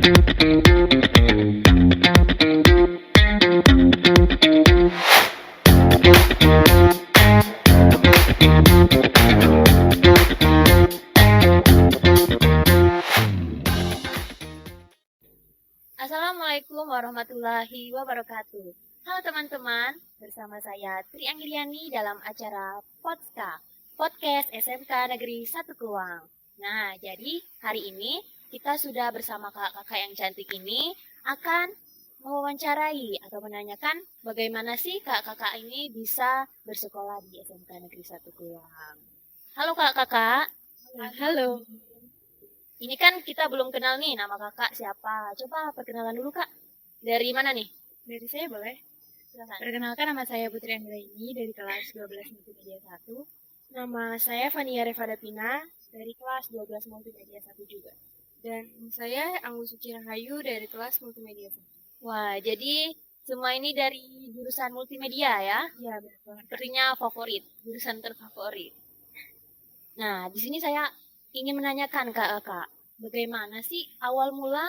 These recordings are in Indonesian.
Assalamualaikum warahmatullahi wabarakatuh. Halo teman-teman, bersama saya Tri Anggriani dalam acara Podcast SMK Negeri 1 Kluang. Nah, jadi hari ini kita sudah bersama kakak-kakak yang cantik ini akan mewawancarai atau menanyakan bagaimana sih kakak-kakak ini bisa bersekolah di SMK Negeri 1 Kluang. Halo kakak-kakak. Halo, Ini kan kita belum kenal nih nama kakak siapa. Coba perkenalan dulu kak. Dari mana nih? dari saya boleh. Silakan. Perkenalkan, nama saya Putri Anggraini dari kelas 12 Multimedia 1. Nama saya Fania Revadapina dari kelas 12 Multimedia 1 juga. Dan saya Anggu Suci Rahayu dari kelas Multimedia 1. Wah, jadi semua ini dari jurusan multimedia ya? Ya, benar banget. Sepertinya favorit, jurusan terfavorit. Nah, di sini saya ingin menanyakan kakak, bagaimana sih awal mula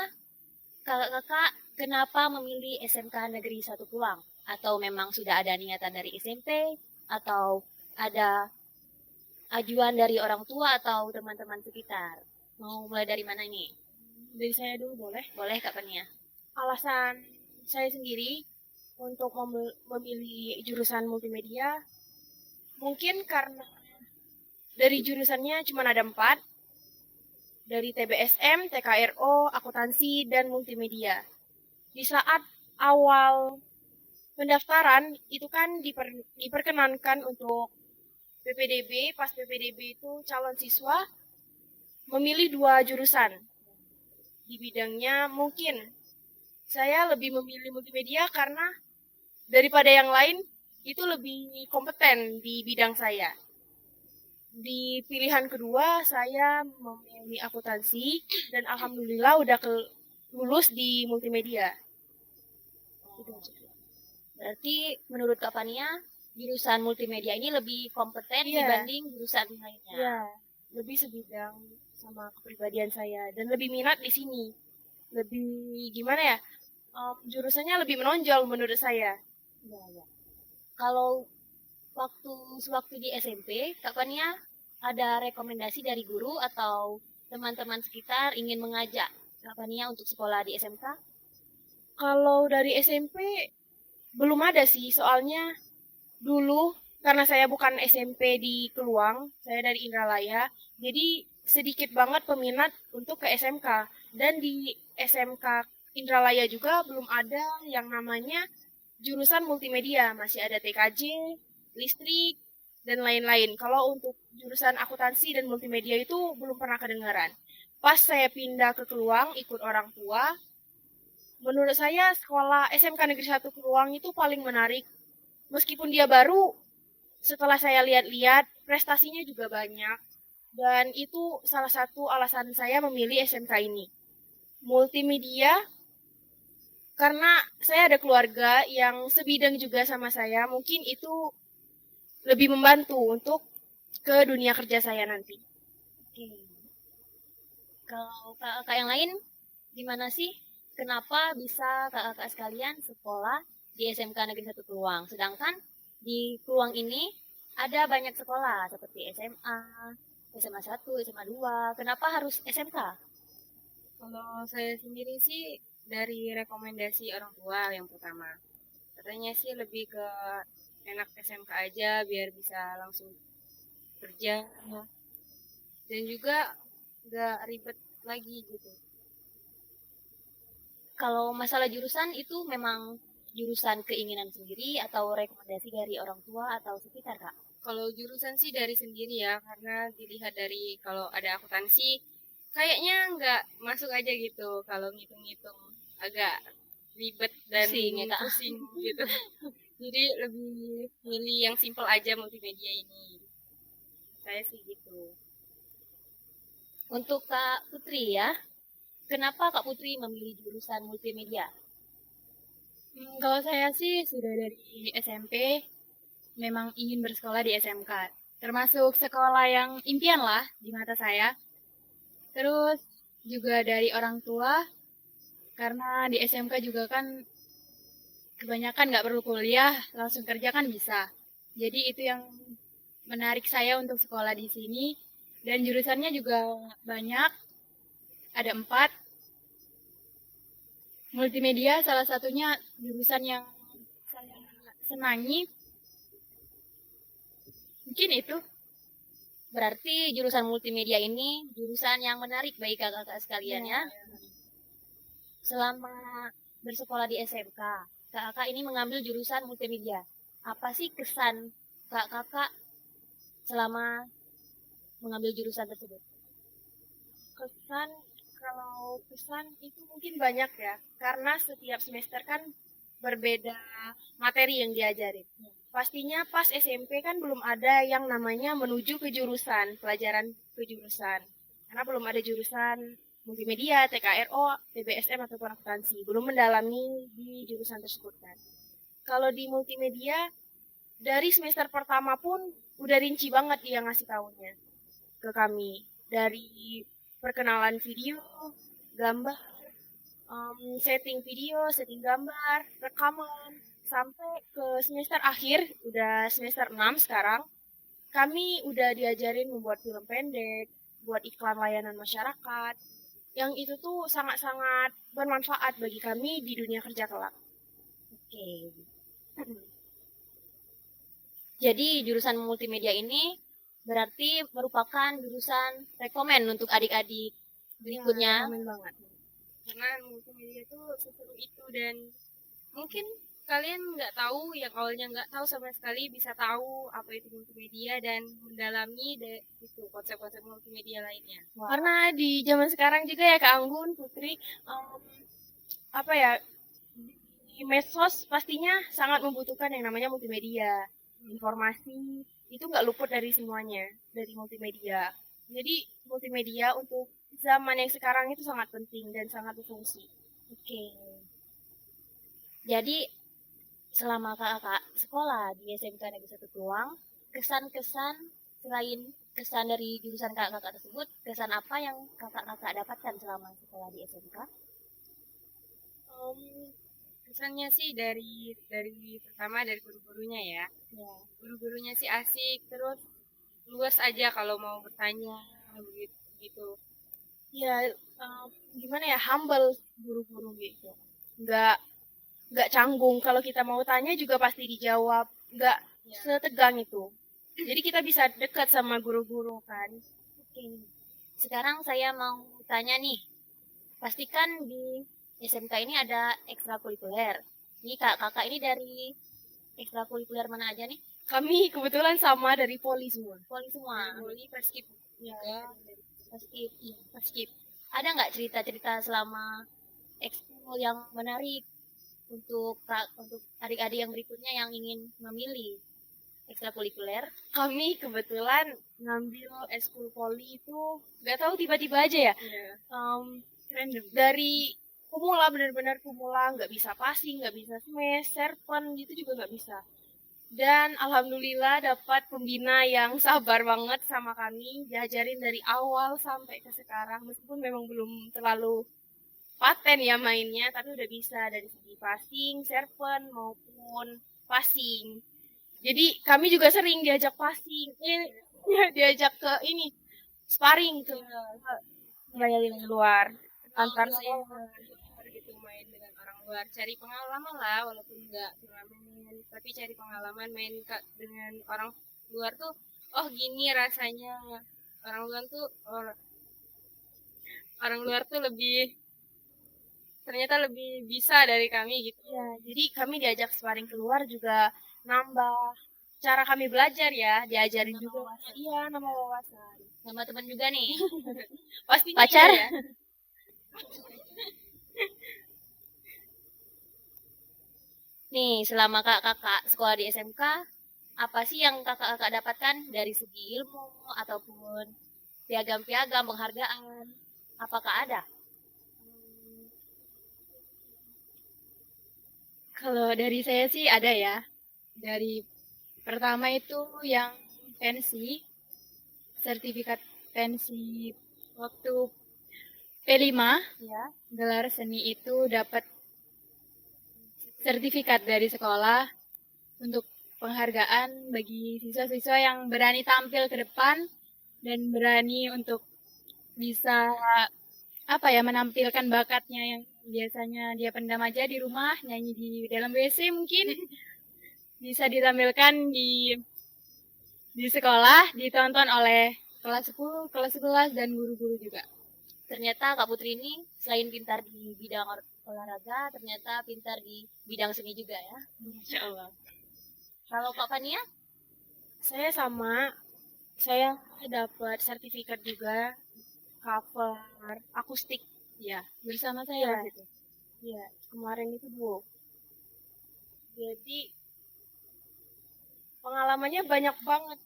kakak kenapa memilih SMK Negeri 1 Kluang? Atau memang sudah ada niatan dari SMP? Atau ada ajuan dari orang tua atau teman-teman sekitar? Mau mulai dari mana ini? Dari saya dulu boleh. Boleh Kak Pania? Alasan saya sendiri untuk memilih jurusan multimedia, mungkin karena dari jurusannya cuma ada 4, dari TBSM, TKRO, akuntansi, dan multimedia. Di saat awal pendaftaran itu kan diperkenankan untuk PPDB, pas PPDB itu calon siswa memilih 2 jurusan. Di bidangnya mungkin saya lebih memilih multimedia karena daripada yang lain itu lebih kompeten di bidang saya. Di pilihan kedua saya memilih akuntansi dan alhamdulillah udah lulus di multimedia. Berarti menurut Kak Pania, jurusan multimedia ini lebih kompeten dibanding jurusan lainnya. Iya, lebih sebidang sama kepribadian saya dan lebih minat di sini. Lebih gimana ya? Jurusannya lebih menonjol menurut saya. Ya. Kalau sewaktu di SMP, Kak Pania ada rekomendasi dari guru atau teman-teman sekitar ingin mengajak Kak Pania untuk sekolah di SMK? Kalau dari SMP belum ada sih, soalnya dulu karena saya bukan SMP di Keluang, saya dari Indralaya, jadi sedikit banget peminat untuk ke SMK. Dan di SMK Indralaya juga belum ada yang namanya jurusan multimedia, masih ada TKJ, listrik, dan lain-lain. Kalau untuk jurusan akuntansi dan multimedia itu belum pernah kedengaran. Pas saya pindah ke Keluang ikut orang tua, menurut saya sekolah SMK Negeri 1 Keluang itu paling menarik. Meskipun dia baru, setelah saya lihat-lihat, prestasinya juga banyak. Dan itu salah satu alasan saya memilih SMK ini. Multimedia, karena saya ada keluarga yang sebidang juga sama saya, mungkin itu lebih membantu untuk ke dunia kerja saya nanti. Oke. Kalau kakak yang lain, gimana sih? Kenapa bisa kakak sekalian sekolah di SMK Negeri 1 Kluang? Sedangkan di Kluang ini ada banyak sekolah seperti SMA, SMA 1, SMA 2. Kenapa harus SMK? Kalau saya sendiri sih dari rekomendasi orang tua yang pertama. Katanya sih lebih ke enak SMK aja biar bisa langsung kerja. Dan juga nggak ribet lagi gitu. Kalau masalah jurusan itu memang jurusan keinginan sendiri atau rekomendasi dari orang tua atau sekitar, Kak? Kalau jurusan sih dari sendiri ya, karena dilihat dari kalau ada akuntansi, kayaknya nggak masuk aja gitu. Kalau ngitung-ngitung agak ribet dan Pusing ya, Kak? pusing gitu. Jadi lebih milih yang simple aja multimedia ini. Saya sih gitu. Untuk Kak Putri ya, kenapa Kak Putri memilih jurusan multimedia? Kalau saya sih sudah dari SMP memang ingin bersekolah di SMK. Termasuk sekolah yang impian lah di mata saya. Terus juga dari orang tua Karena di SMK juga kan kebanyakan nggak perlu kuliah, langsung kerja kan bisa. Jadi itu yang menarik saya untuk sekolah di sini. Dan jurusannya juga banyak, ada 4. Multimedia salah satunya jurusan yang saya senangi. Mungkin itu. Berarti jurusan multimedia ini jurusan yang menarik bagi kakak-kakak sekalian ya. Selama bersekolah di SMK, kakak ini mengambil jurusan multimedia. Apa sih kesan kakak selama mengambil jurusan tersebut? Kalau kesan itu mungkin banyak ya, karena setiap semester kan berbeda materi yang diajarin. Pastinya pas SMP kan belum ada yang namanya menuju ke jurusan, pelajaran ke jurusan. Karena belum ada jurusan multimedia, TKRO, TBSM ataupun akuntansi. Belum mendalami di jurusan tersebut kan. Kalau di multimedia, dari semester pertama pun udah rinci banget dia ngasih tahunya ke kami. Dari perkenalan video, gambar, setting video, setting gambar, rekaman, sampai ke semester akhir, udah semester 6 sekarang, kami udah diajarin membuat film pendek, buat iklan layanan masyarakat, yang itu tuh sangat-sangat bermanfaat bagi kami di dunia kerja kelak. Oke. Jadi jurusan multimedia ini berarti merupakan jurusan rekomen untuk adik-adik berikutnya. Rekomen banget. Karena multimedia itu seseru itu, dan mungkin kalian nggak tahu, yang awalnya nggak tahu sama sekali bisa tahu apa itu multimedia dan mendalami itu konsep-konsep multimedia lainnya. Wah. Karena di zaman sekarang juga ya Kak Anggun, Putri, apa ya, di medsos pastinya sangat membutuhkan yang namanya multimedia. Informasi itu nggak luput dari semuanya, dari multimedia. Jadi multimedia untuk zaman yang sekarang itu sangat penting dan sangat berfungsi. Oke. Jadi selama kakak sekolah di SMK Negeri 1 Keluang, kesan-kesan selain kesan dari jurusan kakak tersebut, kesan apa yang kakak dapatkan selama sekolah di SMK? Kesannya sih dari pertama dari guru-gurunya ya. Guru-gurunya sih asik, terus luas aja kalau mau bertanya gitu. Ya, gimana ya, humble guru-guru gitu. Nggak canggung, kalau kita mau tanya juga pasti dijawab, nggak setegang itu. Jadi kita bisa dekat sama guru-guru kan. Oke. Sekarang saya mau tanya nih, pastikan di SMK ini ada ekstrakurikuler. Ini kakak ini dari ekstrakurikuler mana aja nih? Kami kebetulan sama dari Poli semua. Poli semua. Poli Paskib. Ya, Paskib. Ada nggak cerita-cerita selama ekskul yang menarik untuk adik-adik yang berikutnya yang ingin memilih ekstrakurikuler? Kami kebetulan ngambil ekskul Poli itu nggak tahu tiba-tiba aja ya. Random. Dari pemula, benar-benar pemula, nggak bisa passing, nggak bisa smash, serpent gitu juga nggak bisa. Dan alhamdulillah dapat pembina yang sabar banget sama kami, diajarin dari awal sampai ke sekarang, meskipun memang belum terlalu paten ya mainnya, tapi udah bisa dari segi passing, serpent maupun passing. Jadi kami juga sering diajak passing, diajak ke ini sparring ke luar, antar sekolah gitu, main dengan orang luar, cari pengalaman lah, walaupun nggak turnamen, tapi cari pengalaman main dengan orang luar tuh, oh gini rasanya, orang luar tuh ternyata lebih bisa dari kami gitu ya. Jadi kami diajak sparring keluar juga nambah cara kami belajar ya, diajarin Nama juga wawasan. iya, nama wawasan, Sama teman juga nih. pasti Pacar? ya. Nih, selama kakak sekolah di SMK, apa sih yang kakak dapatkan dari segi ilmu ataupun piagam-piagam penghargaan? Apakah ada? Kalau dari saya sih ada ya. Dari pertama itu yang pensi, sertifikat pensi waktu P5, Ya. gelar seni itu dapat sertifikat dari sekolah untuk penghargaan bagi siswa-siswa yang berani tampil ke depan dan berani untuk bisa menampilkan bakatnya yang biasanya dia pendam aja di rumah, nyanyi di dalam WC mungkin bisa ditampilkan di sekolah, ditonton oleh kelas 10, kelas 11 dan guru-guru juga. Ternyata Kak Putri ini selain pintar di bidang olahraga, ternyata pintar di bidang seni juga ya. Insya Allah. Kalau Kak Fania? Saya sama, saya dapat sertifikat juga cover akustik. Ya, bersama saya Iya. waktu itu. Ya, kemarin itu Bu. Jadi pengalamannya banyak banget.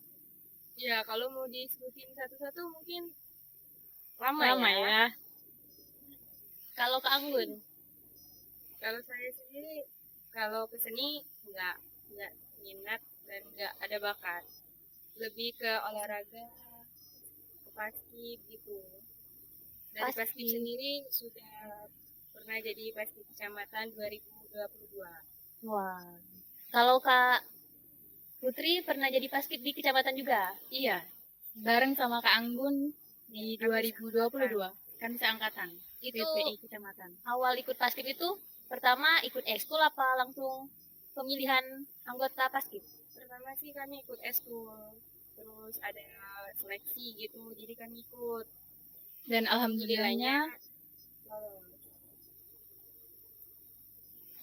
Ya, kalau mau disebutin satu-satu mungkin lama ya. Kalau Kak Anggun? Kalau saya sendiri, kalau ke seni nggak minat dan nggak ada bakat. Lebih ke olahraga, ke basket gitu. Dari Basket. basket sendiri sudah pernah jadi basket kecamatan 2022. Wah. Kalau Kak Putri pernah jadi basket di kecamatan juga? Iya, bareng sama Kak Anggun di 2022. Kan seangkatan. Itu PPI kecamatan. awal ikut basket itu pertama ikut ekskul apa langsung pemilihan anggota basket? Pertama sih kami ikut eskul, terus ada seleksi gitu, jadi kami ikut. Dan alhamdulillahnya lolos.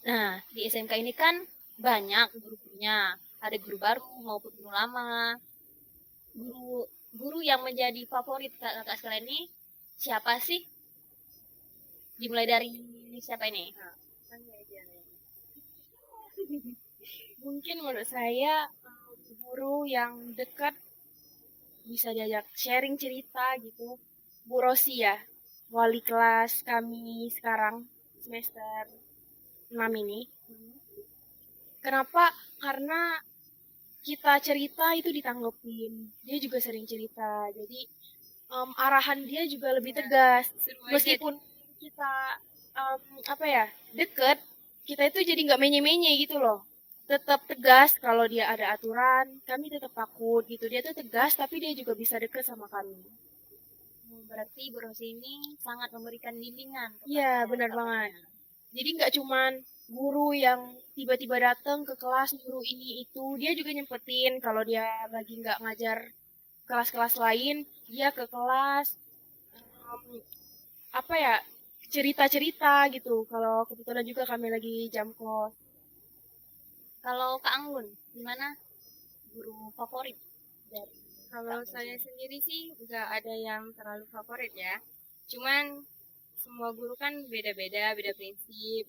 Nah, di SMK ini kan banyak guru-gurunya. Ada guru baru maupun guru lama. Guru yang menjadi favorit kakak sekalian ini siapa sih? Dimulai dari siapa ini? Tanya aja nih. Mungkin menurut saya guru yang dekat bisa diajak sharing cerita gitu. Bu Rosi ya, wali kelas kami sekarang semester 6 ini. Kenapa? Karena kita cerita itu ditanggepin. Dia juga sering cerita. Jadi arahan dia juga lebih tegas. Meskipun kita deket, kita itu jadi nggak menye-menye gitu loh. Tetap tegas kalau dia ada aturan, kami tetap takut gitu. Dia tuh tegas tapi dia juga bisa deket sama kami. Berarti Bu Rosi ini sangat memberikan bimbingan. Iya, benar banget. Jadi nggak cuman guru yang tiba-tiba datang ke kelas guru ini itu, dia juga nyempetin kalau dia lagi nggak ngajar kelas-kelas lain, dia ke kelas cerita-cerita gitu. Kalau kebetulan juga kami lagi jam kos. Kalau Kak Anggun, gimana guru favorit dari Kalau saya sendiri sih nggak ada yang terlalu favorit ya. Cuman semua guru kan beda-beda, beda prinsip,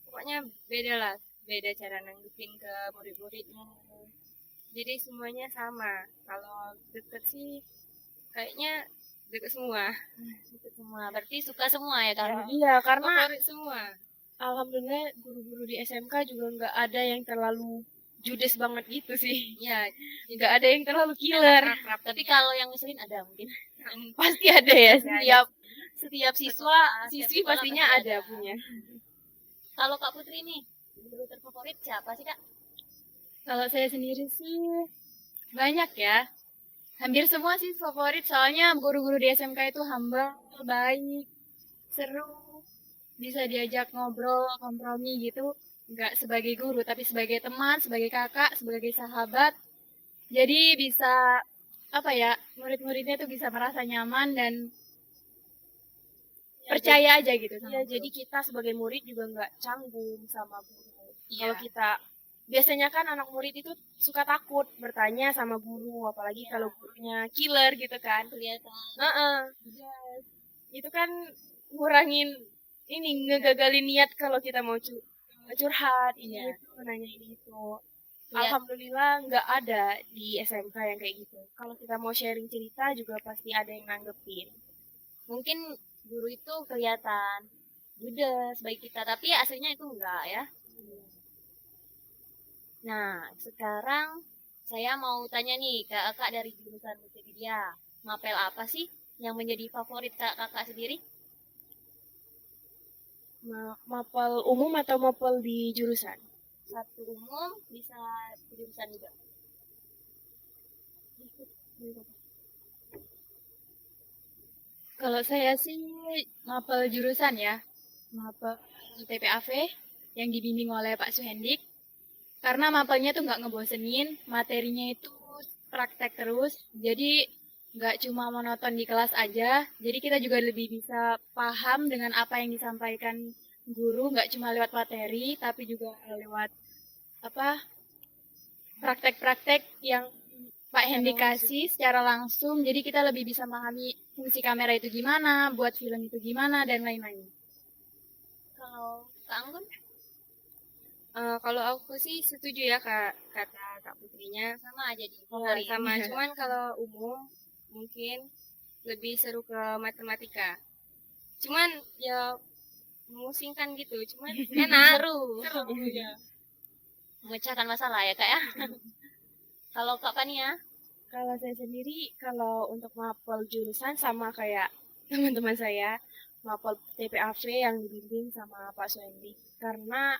pokoknya beda lah, beda cara nanggepin ke murid-muridnya. Jadi semuanya sama. Kalau deket sih kayaknya deket semua. Itu semua? Berarti suka semua ya kan? Iya, karena favorit semua. alhamdulillah guru-guru di SMK juga nggak ada yang terlalu judes banget gitu sih. Ya, Nggak ada yang terlalu killer. Tapi kalau yang ngeselin ada mungkin. Pasti ada ya, Pasti ada. setiap siswa, Sekolah, siswi setiap sekolah pastinya pasti ada ada. punya. Kalau Kak Putri nih, guru terfavorit siapa sih Kak? kalau saya sendiri sih banyak ya. Hampir semua sih favorit, soalnya guru-guru di SMK itu humble, baik, seru, bisa diajak ngobrol, kompromi gitu. Nggak sebagai guru, tapi sebagai teman, sebagai kakak, sebagai sahabat. Jadi bisa, murid-muridnya tuh bisa merasa nyaman dan percaya aja gitu sama Iya, guru. jadi kita sebagai murid juga nggak canggung sama guru. Iya. Kalau kita biasanya kan anak murid itu suka takut bertanya sama guru, apalagi kalau gurunya killer gitu kan. Kelihatan. Yes. Itu kan ngurangin ini ngegagalin niat kalau kita mau curhat ini Iya. itu nanya ini itu. Iya. Alhamdulillah nggak ada di SMK yang kayak gitu. Kalau kita mau sharing cerita juga pasti ada yang nanggepin. Mungkin guru itu kelihatan judes bagi kita, tapi aslinya itu enggak ya. Nah, sekarang saya mau tanya nih ke kakak dari jurusan multimedia. Mapel apa sih yang menjadi favorit kakak sendiri? Mapel umum atau mapel di jurusan? Satu umum, bisa jurusan juga. Kalau saya sih mapel jurusan ya, mapel TPAV yang dibimbing oleh Pak Suhendik. Karena mapelnya tuh nggak ngebosenin, materinya itu praktek terus, jadi nggak cuma monoton di kelas aja, jadi kita juga lebih bisa paham dengan apa yang disampaikan guru, nggak cuma lewat materi, tapi juga lewat apa praktek-praktek yang Pak Hendy kasih secara langsung, jadi kita lebih bisa memahami fungsi kamera itu gimana, buat film itu gimana, dan lain-lain. Kalau Kak Anggun? Kalau aku sih setuju ya kata Kak Putrinya. Sama aja di Sama, cuman kalau umum mungkin lebih seru ke matematika. Cuman ya memusingkan gitu, cuman enak. Seru. Ya. Memecahkan masalah ya Kak ya. Kalau Kak Pania? Kalau saya sendiri, kalau untuk mapel jurusan sama kayak teman-teman saya, mapel TPAV yang dibimbing sama Pak Suendi. Karena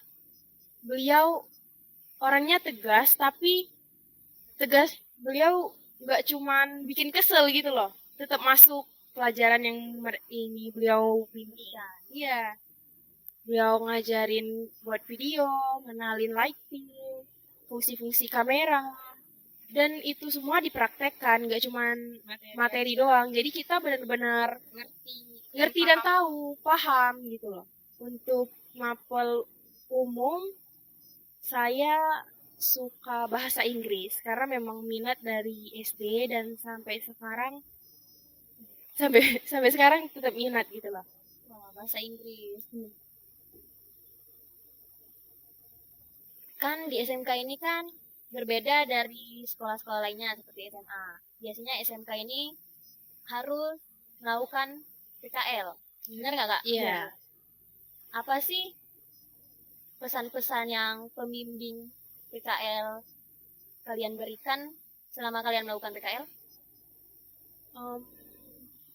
beliau orangnya tegas, tapi tegas beliau nggak cuman bikin kesel gitu loh. Tetap masuk pelajaran yang ini beliau bimbing. Iya. Beliau ngajarin buat video, ngenalin lighting, fungsi-fungsi kamera. Dan itu semua dipraktekkan, nggak cuman materi doang. Jadi kita benar-benar ngerti dan tahu, paham gitu loh. Untuk mapel umum, saya suka bahasa Inggris karena memang minat dari SD dan sampai sekarang sampai sekarang tetap minat gitu loh. Wah, bahasa Inggris. Kan di SMK ini kan berbeda dari sekolah-sekolah lainnya seperti SMA. Biasanya SMK ini harus melakukan PKL. Benar nggak Kak? Iya. Apa sih pesan-pesan yang pembimbing PKL kalian berikan selama kalian melakukan PKL?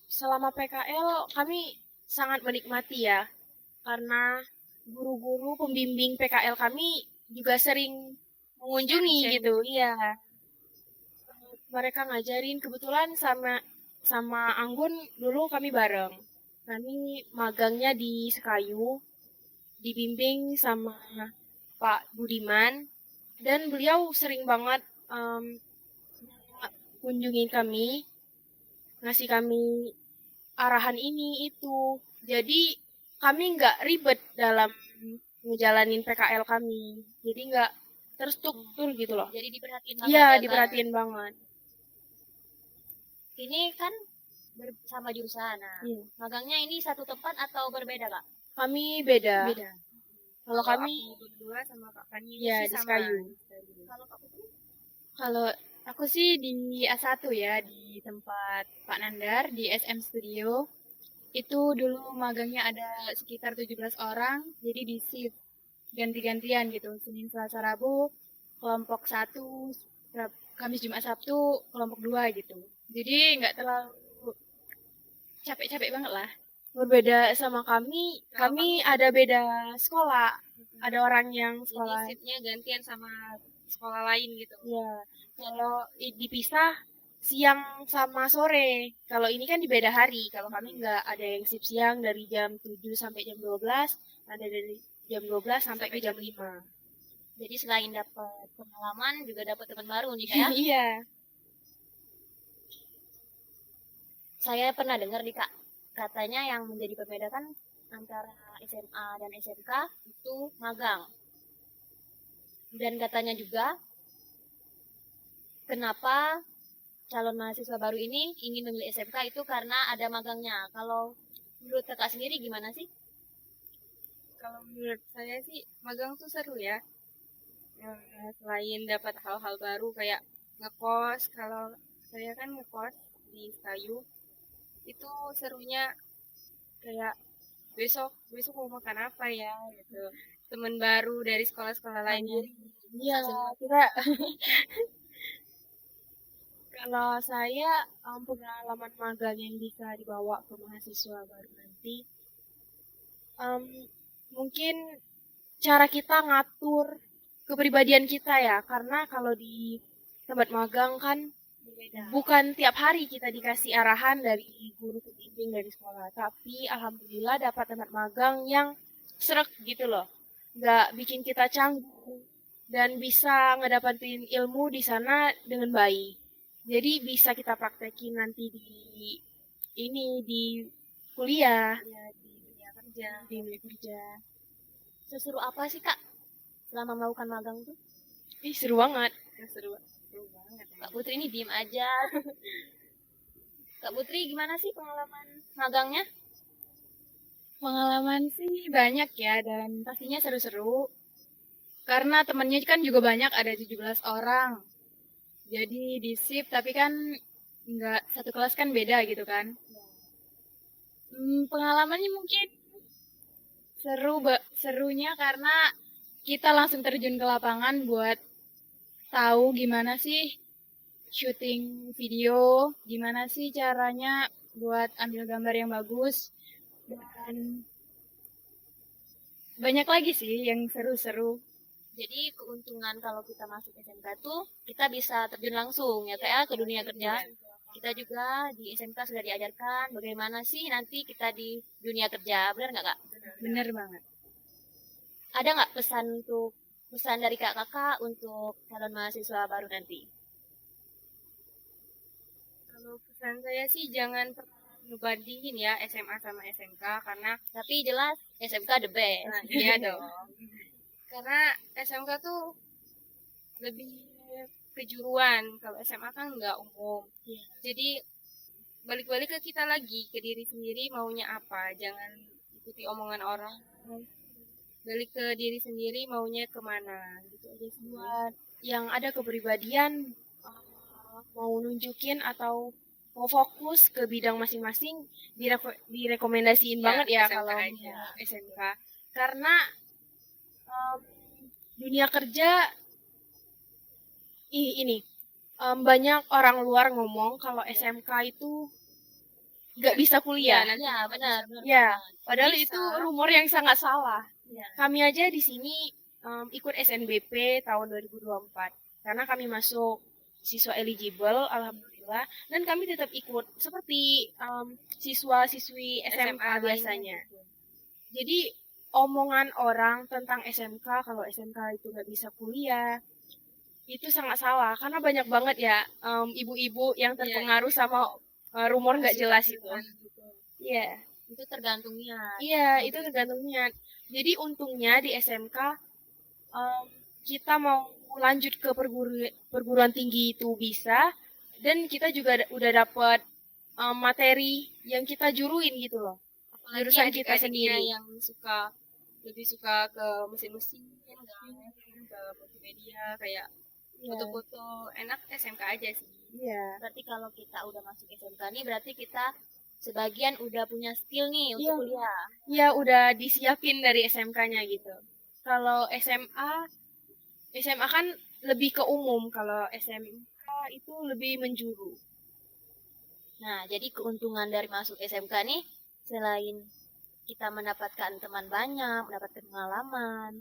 Selama PKL kami sangat menikmati ya, karena guru-guru pembimbing PKL kami juga sering mengunjungi gitu. Iya. Mereka ngajarin, kebetulan sama Anggun dulu kami bareng. Kami magangnya di Sekayu, dibimbing sama Pak Budiman, dan beliau sering banget kunjungin kami, ngasih kami arahan ini itu. Jadi kami nggak ribet dalam ngejalanin PKL kami. Jadi nggak terstruktur gitu loh. Jadi diperhatiin banget. Iya, ya, diperhatiin banget. Ini kan sama jurusan. Nah, magangnya ini satu tempat atau berbeda, Kak? Kami beda. Kalau kami aku berdua sama Kak Pani ya di Sekayu. Kalau Kak Putri? Kalau aku sih di A1 ya, di tempat Pak Nandar, di SM Studio. Itu dulu magangnya ada sekitar 17 orang, jadi di shift ganti-gantian gitu. Senin, Selasa, Rabu, kelompok 1, Kamis, Jumat, Sabtu, kelompok 2 gitu. Jadi nggak terlalu capek-capek banget lah. Berbeda sama kami ada beda sekolah. Ada orang yang sekolah. Jadi shiftnya gantian sama sekolah lain gitu. Iya. Kalau dipisah siang sama sore. Kalau ini kan di beda hari. Kalau kami nggak ada yang shift siang dari jam 7 sampai jam 12, ada dari jam 12 sampai ke jam 5. Jadi selain dapat pengalaman juga dapat teman baru nih Kak. Iya. Saya pernah dengar nih Kak, katanya yang menjadi pembeda kan antara SMA dan SMK itu magang. Dan katanya juga kenapa calon mahasiswa baru ini ingin memilih SMK itu karena ada magangnya. Kalau menurut Kakak sendiri gimana sih? Kalau menurut saya sih magang tuh seru ya. Selain dapat hal-hal baru kayak ngekos, kalau saya kan ngekos di Sekayu, itu serunya kayak besok mau makan apa ya gitu. Teman baru dari sekolah-sekolah lain. Iya, kita Kalau saya pengalaman magang yang bisa dibawa ke mahasiswa baru nanti, em, mungkin cara kita ngatur kepribadian kita ya, karena kalau di tempat magang kan bukan tiap hari kita dikasih arahan dari guru pembimbing dari sekolah, tapi alhamdulillah dapat tempat magang yang srek gitu loh, nggak bikin kita canggung dan bisa ngedapatin ilmu di sana dengan baik. Jadi bisa kita praktekin nanti di kuliah, Ya, di dunia kerja. di dunia kerja. Seseru apa sih Kak selama melakukan magang tuh? Ih, seru banget. Seru, seru banget ya. Kak Putri ini diem aja. Kak Putri gimana sih pengalaman magangnya? Pengalaman sih banyak ya dan pastinya seru-seru. Karena temennya kan juga banyak, ada 17 orang. Jadi di shift tapi kan nggak satu kelas kan beda gitu kan. Pengalamannya mungkin serunya karena kita langsung terjun ke lapangan buat tahu gimana sih syuting video, gimana sih caranya buat ambil gambar yang bagus, dan banyak lagi sih yang seru-seru. Jadi keuntungan kalau kita masuk SMK tuh kita bisa terjun langsung ya Kak ya ke dunia kerja. Kita juga di SMK sudah diajarkan bagaimana sih nanti kita di dunia kerja. Benar nggak Kak? Bener banget. Ada nggak pesan dari kakak untuk calon mahasiswa baru nanti? Kalau pesan saya sih jangan pernah ngebandingin ya SMA sama SMK karena Tapi jelas SMK the best. nah, iya dong. Karena SMK tuh lebih kejuruan, kalau SMA kan nggak umum. Jadi balik-balik ke kita lagi, ke diri sendiri maunya apa. Jangan ikuti omongan orang. Balik ke diri sendiri maunya kemana. Gitu aja sih. Buat yang ada kepribadian mau nunjukin atau mau fokus ke bidang masing-masing direkomendasiin Ya, banget ya SMK kalau aja. mau SMK, karena dunia kerja ini banyak orang luar ngomong kalau SMK itu nggak bisa kuliah. nanti Ya benar. Ya, padahal Bisa. itu rumor yang sangat salah. Ya. Kami aja di sini ikut SNBP tahun 2024 karena kami masuk siswa eligible, alhamdulillah, dan kami tetap ikut seperti siswa-siswi SMK biasanya. Jadi omongan orang tentang SMK kalau SMK itu nggak bisa kuliah itu sangat salah karena banyak banget ya ibu-ibu yang terpengaruh sama rumor nggak jelas itu. Iya. Itu tergantung niat. Iya, itu tergantung niat. Jadi untungnya di SMK kita mau lanjut ke perguruan tinggi itu bisa, dan kita juga udah dapat materi yang kita juruin gitu loh. Apalagi Jurusan kita adik-adiknya sendiri. yang lebih suka ke mesin-mesin, ke multimedia kayak Iya. foto-foto, enak SMK aja sih. Iya. Berarti kalau kita udah masuk SMK nih berarti kita sebagian udah punya skill nih untuk Iya. kuliah. Iya, udah disiapin dari SMK-nya gitu. Kalau SMA kan lebih ke umum, kalau SMK itu lebih menjuru. Nah, jadi keuntungan dari masuk SMK nih selain kita mendapatkan teman banyak, mendapatkan pengalaman,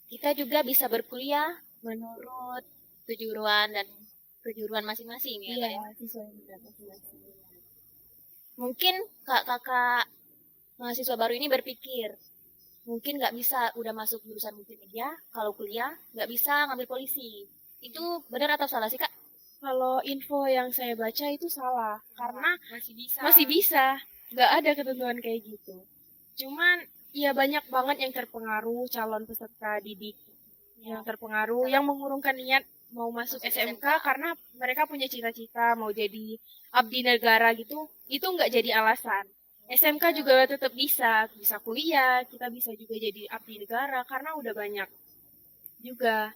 kita juga bisa berkuliah menurut kejuruan masing-masing ya Kak ya? sesuai minat masing-masing. Mungkin kakak mahasiswa baru ini berpikir, mungkin nggak bisa udah masuk jurusan multimedia, kalau kuliah nggak bisa ngambil polisi. Itu benar atau salah sih Kak? Kalau info yang saya baca itu salah, karena Masih bisa. nggak ada ketentuan kayak gitu. Cuman ya banyak banget yang terpengaruh, calon peserta didik yang terpengaruh, yang mengurungkan niat mau masuk SMK karena mereka punya cita-cita mau jadi abdi negara gitu, itu nggak jadi alasan. SMK juga tetap bisa kuliah, kita bisa juga jadi abdi negara karena udah banyak juga.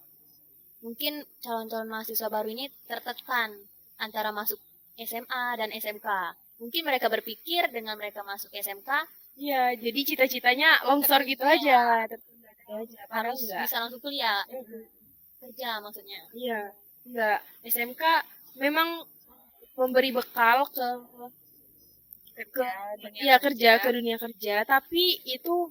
Mungkin calon-calon mahasiswa baru ini tertekan antara masuk SMA dan SMK. Mungkin mereka berpikir dengan mereka masuk SMK Iya, jadi cita-citanya longsor gitu aja. Tertunda aja. Karena harus enggak. bisa langsung kuliah, kerja maksudnya. Iya, enggak. SMK memang memberi bekal ke kerja ke dunia kerja, tapi itu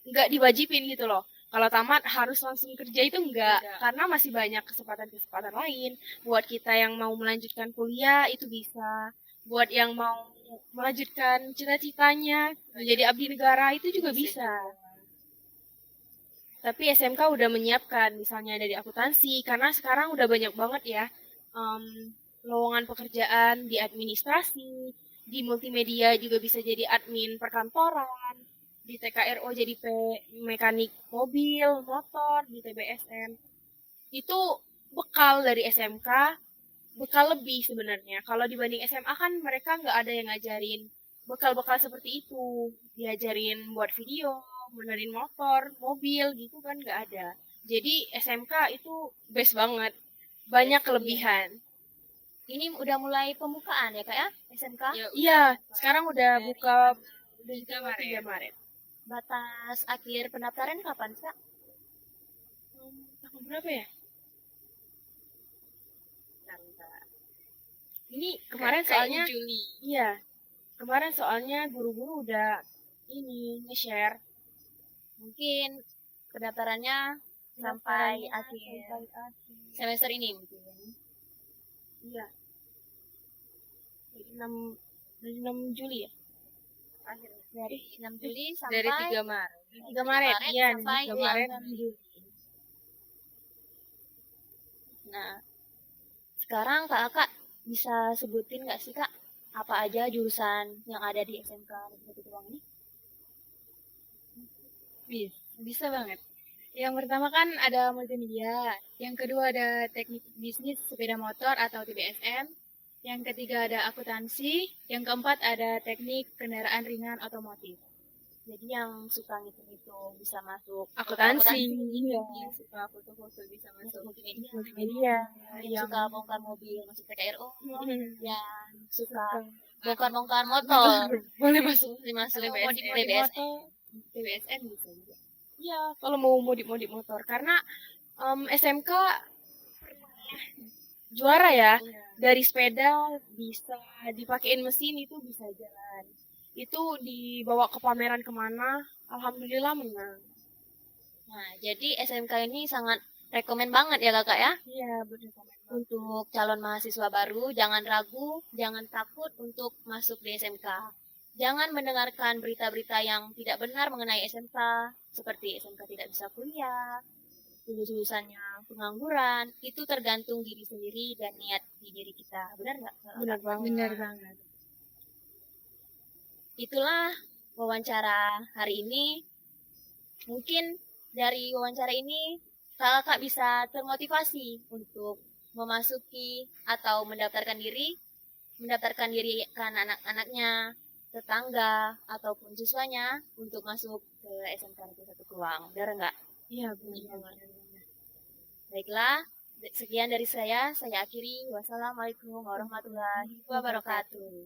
nggak diwajibin gitu loh. Kalau tamat harus langsung kerja itu enggak, karena masih banyak kesempatan-kesempatan lain. Buat kita yang mau melanjutkan kuliah itu bisa, buat yang mau melanjutkan cita-citanya menjadi abdi negara itu juga bisa. Tapi SMK udah menyiapkan, misalnya dari akuntansi, karena sekarang udah banyak banget ya lowongan pekerjaan di administrasi, di multimedia juga bisa jadi admin perkantoran, di TKRO jadi mekanik mobil, motor, di TBSM. Itu bekal dari SMK, bekal lebih sebenarnya. Kalau dibanding SMA kan mereka nggak ada yang ngajarin bekal-bekal seperti itu. Diajarin buat video, benerin motor, mobil gitu kan nggak ada. Jadi SMK itu best banget, banyak kelebihan. Ini udah mulai pembukaan ya Kak ya, SMK? Iya, sekarang udah buka udah 3 Maret. Batas akhir pendaftaran kapan Kak? Tanggal berapa ya? Ini kemarin soalnya Juli. iya. Kemarin soalnya guru-guru udah nge-share. Mungkin pendaftarannya sampai akhir semester ini mungkin. Iya. Dari 6 Juli ya? Akhirnya dari 6 Juli sampai Dari 3 Maret. 3 Maret, iya, sampai 3 Maret. 6 Juli. Nah, sekarang kakak bisa sebutin nggak sih Kak, apa aja jurusan yang ada di SMK Negeri Satu Kewang ini? Bisa banget. Yang pertama kan ada multimedia, yang kedua ada teknik bisnis sepeda motor atau TBSM, yang ketiga ada akuntansi, yang keempat ada teknik kendaraan ringan otomotif. Jadi yang suka ngitung-ngitung bisa masuk Akuntansi, iya. Yang suka foto-foto bisa masuk multimedia, Multimedia. yang suka bongkar mobil masuk TKRO, Hmm. yang suka bongkar-bongkar motor Boleh masuk. masuk Modif TBSM. TBSM bisa juga. Iya, kalau mau modif motor karena SMK juara ya. Dari sepeda bisa dipakein mesin itu bisa jalan. Itu dibawa ke pameran kemana, alhamdulillah menang. Nah, jadi SMK ini sangat rekomen banget ya kakak ya. Iya, benar. Untuk calon mahasiswa baru, jangan ragu, jangan takut untuk masuk di SMK. Jangan mendengarkan berita-berita yang tidak benar mengenai SMK, seperti SMK tidak bisa kuliah, lulusannya pengangguran. Itu tergantung diri sendiri dan niat di diri kita. Benar nggak? Benar banget. Benar banget. Itulah wawancara hari ini. Mungkin dari wawancara ini kakak bisa termotivasi untuk memasuki atau mendaftarkan diri kan anak-anaknya, tetangga ataupun siswanya untuk masuk ke SMK Negeri 1 Kewang. Benar enggak? Iya, benar. Baiklah, sekian dari saya akhiri. Wassalamualaikum warahmatullahi wabarakatuh.